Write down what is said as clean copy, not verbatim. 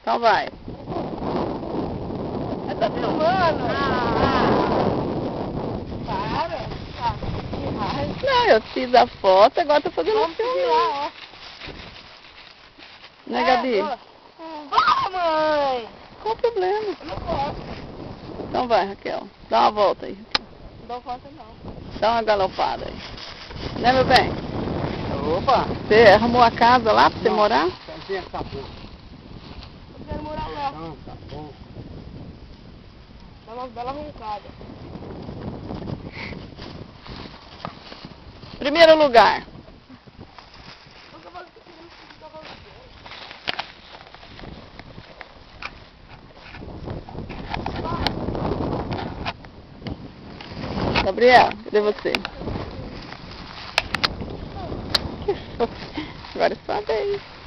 Então vai. Eu tô filmando. Para. Não, eu fiz a foto, agora tô fazendo o filme. Lá, ó. Né, Gabi? Ó, mãe. Qual o problema? Eu não posso. Então vai, Raquel. Dá uma volta aí. Não dou conta, não. Dá uma galopada aí. Né, meu bem? Opa! Você arrumou a casa lá pra você morar? Acabou. Eu quero morar lá. Não, tá bom. Dá umas belas roncadas. Primeiro lugar. Gabriel, cadê você? Que foi? Agora é sua vez.